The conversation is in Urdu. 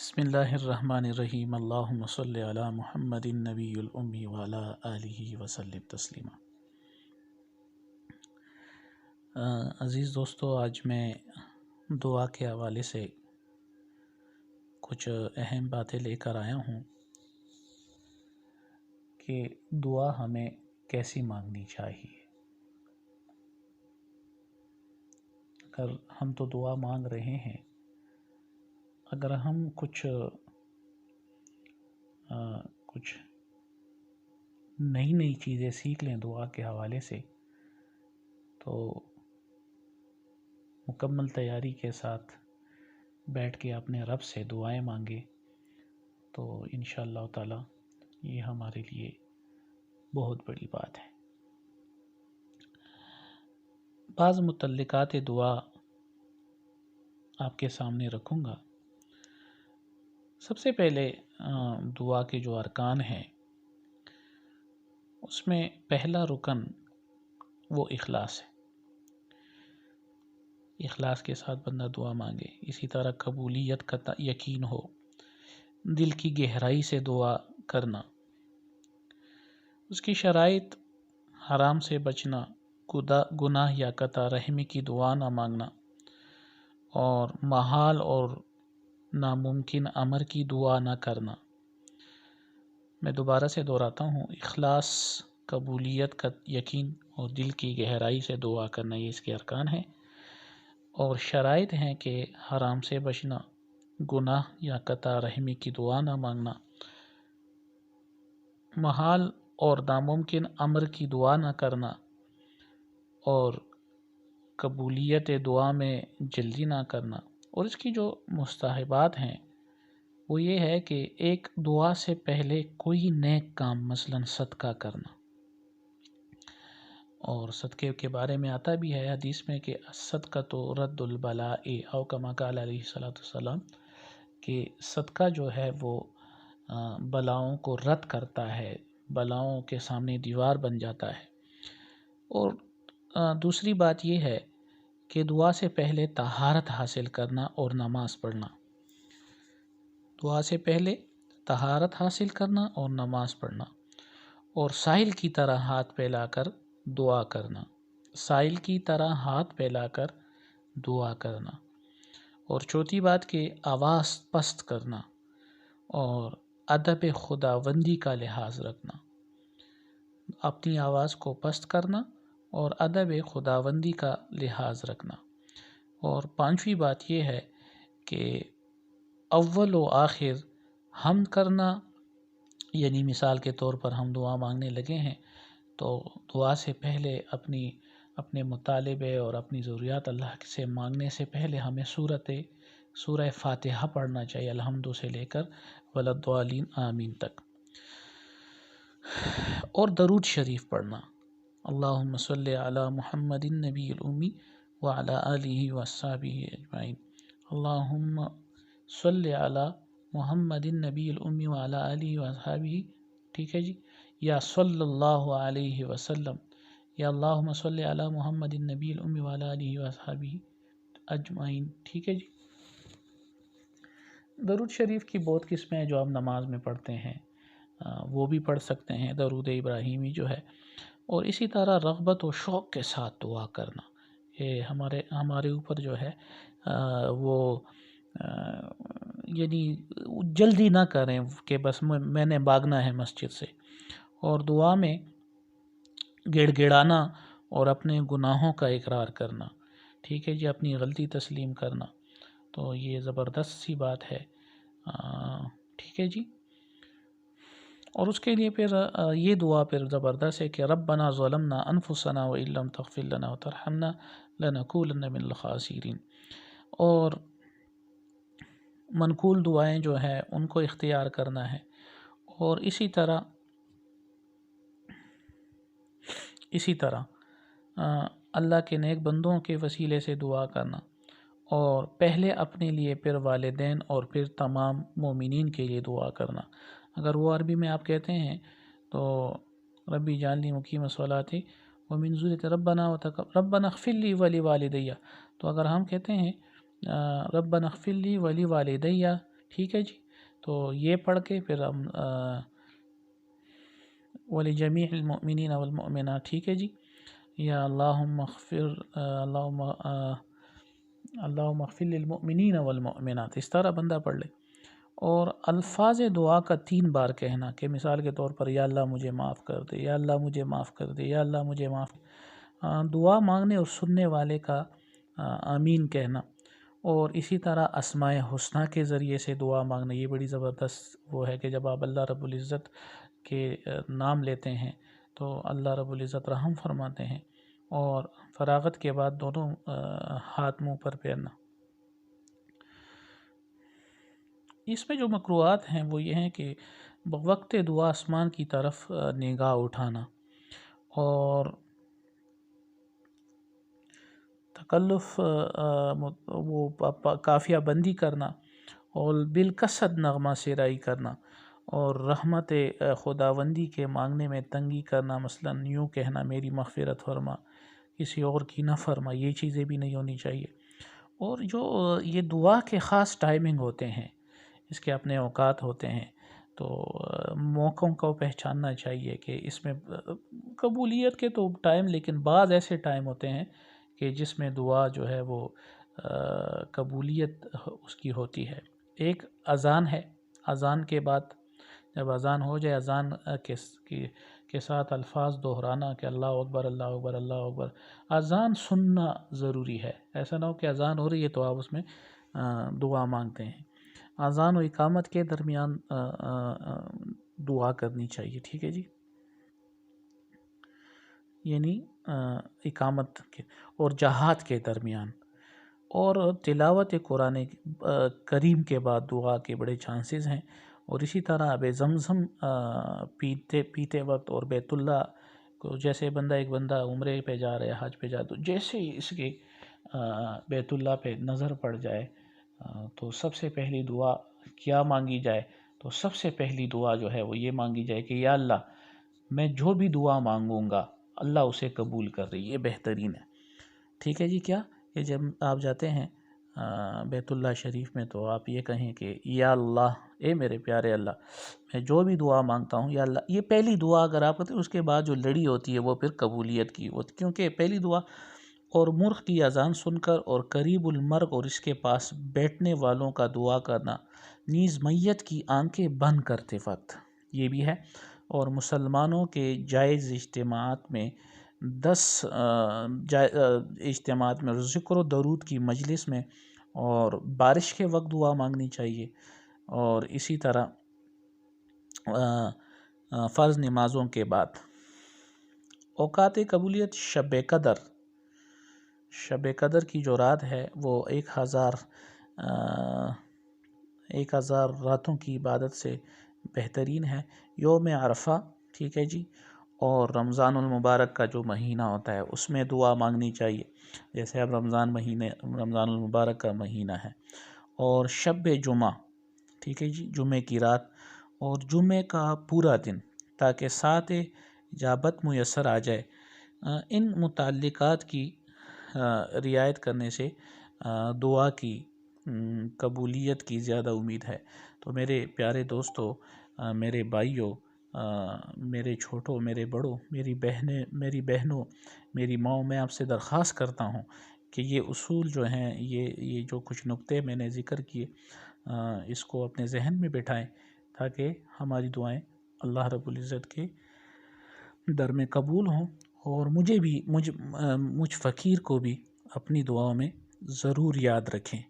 بسم اللہ الرحمن الرحیم اللہم صلی علی محمد النبی الامی وعلی آلہ وسلم تسلیما۔ عزیز دوستو، آج میں دعا کے حوالے سے کچھ اہم باتیں لے کر آیا ہوں کہ دعا ہمیں کیسی مانگنی چاہیے۔ اگر ہم تو دعا مانگ رہے ہیں، اگر ہم کچھ نئی چیزیں سیکھ لیں دعا کے حوالے سے، تو مکمل تیاری کے ساتھ بیٹھ کے اپنے رب سے دعائیں مانگے تو انشاءاللہ تعالی یہ ہمارے لیے بہت بڑی بات ہے۔ بعض متعلقات دعا آپ کے سامنے رکھوں گا۔ سب سے پہلے دعا کے جو ارکان ہیں، اس میں پہلا رکن وہ اخلاص ہے۔ اخلاص کے ساتھ بندہ دعا مانگے، اسی طرح قبولیت کا یقین ہو، دل کی گہرائی سے دعا کرنا، اس کی شرائط، حرام سے بچنا، گناہ یا قطع رحمی کی دعا نہ مانگنا، اور محال اور ناممکن امر کی دعا نہ کرنا۔ میں دوبارہ سے دہراتا ہوں، اخلاص، قبولیت کا یقین اور دل کی گہرائی سے دعا کرنا، یہ اس کے ارکان ہیں۔ اور شرائط ہیں کہ حرام سے بچنا، گناہ یا قطع رحمی کی دعا نہ مانگنا، محال اور ناممکن امر کی دعا نہ کرنا، اور قبولیت دعا میں جلدی نہ کرنا۔ اور اس کی جو مستحبات ہیں وہ یہ ہے کہ ایک دعا سے پہلے کوئی نیک کام، مثلا صدقہ کرنا، اور صدقے کے بارے میں آتا بھی ہے حدیث میں کہ الصدقۃ رد البلاء، او کما قال علیہ الصلوۃ والسلام، کہ صدقہ جو ہے وہ بلاؤں کو رد کرتا ہے، بلاؤں کے سامنے دیوار بن جاتا ہے۔ اور دوسری بات یہ ہے کہ دعا سے پہلے طہارت حاصل کرنا اور نماز پڑھنا۔ دعا سے پہلے طہارت حاصل کرنا اور نماز پڑھنا، اور سائل کی طرح ہاتھ پھیلا کر دعا کرنا، سائل کی طرح ہاتھ پھیلا کر دعا کرنا۔ اور چوتھی بات کہ آواز پست کرنا اور ادب خداوندی کا لحاظ رکھنا، اپنی آواز کو پست کرنا اور ادب خداوندی کا لحاظ رکھنا۔ اور پانچویں بات یہ ہے کہ اول و آخر حمد کرنا، یعنی مثال کے طور پر ہم دعا مانگنے لگے ہیں تو دعا سے پہلے اپنے مطالبے اور اپنی ضروریات اللہ سے مانگنے سے پہلے ہمیں سورہ فاتحہ پڑھنا چاہیے، الحمد سے لے کر وللضالین آمین تک، اور درود شریف پڑھنا، اللہم صلی علی محمد النبی الامی وعلی آلہ وصحبہ اجمعین، اللہم صلی علی محمد النبی الامی وعلی آلہ وصحبہ، ٹھیک ہے جی، یا صلی اللہ علیہ وسلم، یا اللہم صلی علی محمد النبی الامی وعلی آلہ وصحبہ اجمعین، ٹھیک ہے جی۔ درود شریف کی بہت قسمیں ہیں جو ہم نماز میں پڑھتے ہیں، وہ بھی پڑھ سکتے ہیں، درود ابراہیمی جو ہے۔ اور اسی طرح رغبت و شوق کے ساتھ دعا کرنا، یہ ہمارے اوپر جو ہے وہ یعنی جلدی نہ کریں کہ بس میں نے بھاگنا ہے مسجد سے، اور دعا میں گڑ گڑانا اور اپنے گناہوں کا اقرار کرنا، ٹھیک ہے جی، اپنی غلطی تسلیم کرنا، تو یہ زبردست سی بات ہے، ٹھیک ہے جی۔ اور اس کے لیے پھر یہ دعا پھر زبردست ہے کہ ربنا ظلمنا انفسنا وان لم تغفر لنا وترحمنا لنکونن من الخاسرین۔ اور منقول دعائیں جو ہیں ان کو اختیار کرنا ہے، اور اسی طرح اللہ کے نیک بندوں کے وسیلے سے دعا کرنا، اور پہلے اپنے لیے، پھر والدین، اور پھر تمام مومنین کے لیے دعا کرنا۔ اگر وہ عربی میں آپ کہتے ہیں تو ربی جعلنی مقیم الصلاۃ ومن ذریتی ربنا اغفر لی ولوالدی، تو اگر ہم کہتے ہیں ربنا اغفر لی ولوالدی، ٹھیک ہے جی، تو یہ پڑھ کے پھر ہم وَلِجَمِيعِ الْمُؤْمِنِينَ وَالْمُؤْمِنَاتِ، ٹھیک ہے جی، یا اللہم اغفر للمؤمنین والمؤمنات، اس طرح بندہ پڑھ لے۔ اور الفاظ دعا کا 3 بار کہنا، کہ مثال کے طور پر یا اللہ مجھے معاف کر دے، یا اللہ مجھے معاف کر دے، یا اللہ مجھے معاف۔ دعا مانگنے اور سننے والے کا آمین کہنا، اور اسی طرح اسماء حسنہ کے ذریعے سے دعا مانگنا، یہ بڑی زبردست وہ ہے کہ جب آپ اللہ رب العزت کے نام لیتے ہیں تو اللہ رب العزت رحم فرماتے ہیں۔ اور فراغت کے بعد دونوں ہاتھ منہ پر پھیرنا۔ اس میں جو مکروہات ہیں وہ یہ ہیں کہ وقت دعا آسمان کی طرف نگاہ اٹھانا، اور تکلف وہ قافیہ بندی کرنا، اور بالکسد نغمہ سرائی کرنا، اور رحمت خداوندی کے مانگنے میں تنگی کرنا، مثلا یوں کہنا میری مغفرت فرما، کسی اور کی نہ فرما، یہ چیزیں بھی نہیں ہونی چاہیے۔ اور جو یہ دعا کے خاص ٹائمنگ ہوتے ہیں، اس کے اپنے اوقات ہوتے ہیں، تو موقعوں کو پہچاننا چاہیے کہ اس میں قبولیت کے تو ٹائم، لیکن بعض ایسے ٹائم ہوتے ہیں کہ جس میں دعا جو ہے وہ قبولیت اس کی ہوتی ہے۔ ایک اذان ہے، اذان کے بعد جب اذان ہو جائے، اذان کے ساتھ الفاظ دہرانا کہ اللہ اکبر اللہ اکبر اللہ اکبر، اذان سننا ضروری ہے۔ ایسا نہ ہو کہ اذان ہو رہی ہے تو آپ اس میں دعا مانگتے ہیں۔ اذان و اقامت کے درمیان دعا کرنی چاہیے، ٹھیک ہے جی، یعنی اقامت کے اور جہاد کے درمیان۔ اور تلاوت قرآن کریم کے بعد دعا کے بڑے چانسز ہیں۔ اور اسی طرح آب زمزم پیتے وقت، اور بیت اللہ کو جیسے ایک بندہ عمرے پہ جا رہا ہے، حج پہ جا، تو جیسے ہی اس کے بیت اللہ پہ نظر پڑ جائے تو سب سے پہلی دعا کیا مانگی جائے؟ تو سب سے پہلی دعا جو ہے وہ یہ مانگی جائے کہ یا اللہ میں جو بھی دعا مانگوں گا اللہ اسے قبول کر رہی، یہ بہترین ہے، ٹھیک ہے جی۔ کیا کہ جب آپ جاتے ہیں بیت اللہ شریف میں تو آپ یہ کہیں کہ یا اللہ، اے میرے پیارے اللہ، میں جو بھی دعا مانگتا ہوں یا اللہ، یہ پہلی دعا اگر آپ کرتے ہیں، اس کے بعد جو لڑی ہوتی ہے وہ پھر قبولیت کی ہوتی، کیونکہ پہلی دعا اور مرغ کی اذان سن کر اور قریب المرغ اور اس کے پاس بیٹھنے والوں کا دعا کرنا، نیز میت کی آنکھیں بند کرتے وقت، یہ بھی ہے۔ اور مسلمانوں کے جائز اجتماعات میں 10 اجتماعات میں ذکر و درود کی مجلس میں اور بارش کے وقت دعا مانگنی چاہیے۔ اور اسی طرح فرض نمازوں کے بعد۔ اوقات قبولیت شب قدر کی جو رات ہے وہ 1000 راتوں کی عبادت سے بہترین ہے۔ یوم عرفہ، ٹھیک ہے جی، اور رمضان المبارک کا جو مہینہ ہوتا ہے اس میں دعا مانگنی چاہیے، جیسے اب رمضان المبارک کا مہینہ ہے۔ اور شب جمعہ، ٹھیک ہے جی، جمعے کی رات اور جمعے کا پورا دن، تاکہ ساتھ اجابت میسر آ جائے۔ ان متعلقات کی رعایت کرنے سے دعا کی قبولیت کی زیادہ امید ہے۔ تو میرے پیارے دوستو، میرے بھائیوں، میرے چھوٹوں، میرے بڑوں، میری بہنوں، میری ماں، میں آپ سے درخواست کرتا ہوں کہ یہ اصول جو ہیں، یہ جو کچھ نقطے میں نے ذکر کیے، اس کو اپنے ذہن میں بٹھائیں تاکہ ہماری دعائیں اللہ رب العزت کے در میں قبول ہوں، اور مجھ فقیر کو بھی اپنی دعاؤں میں ضرور یاد رکھیں۔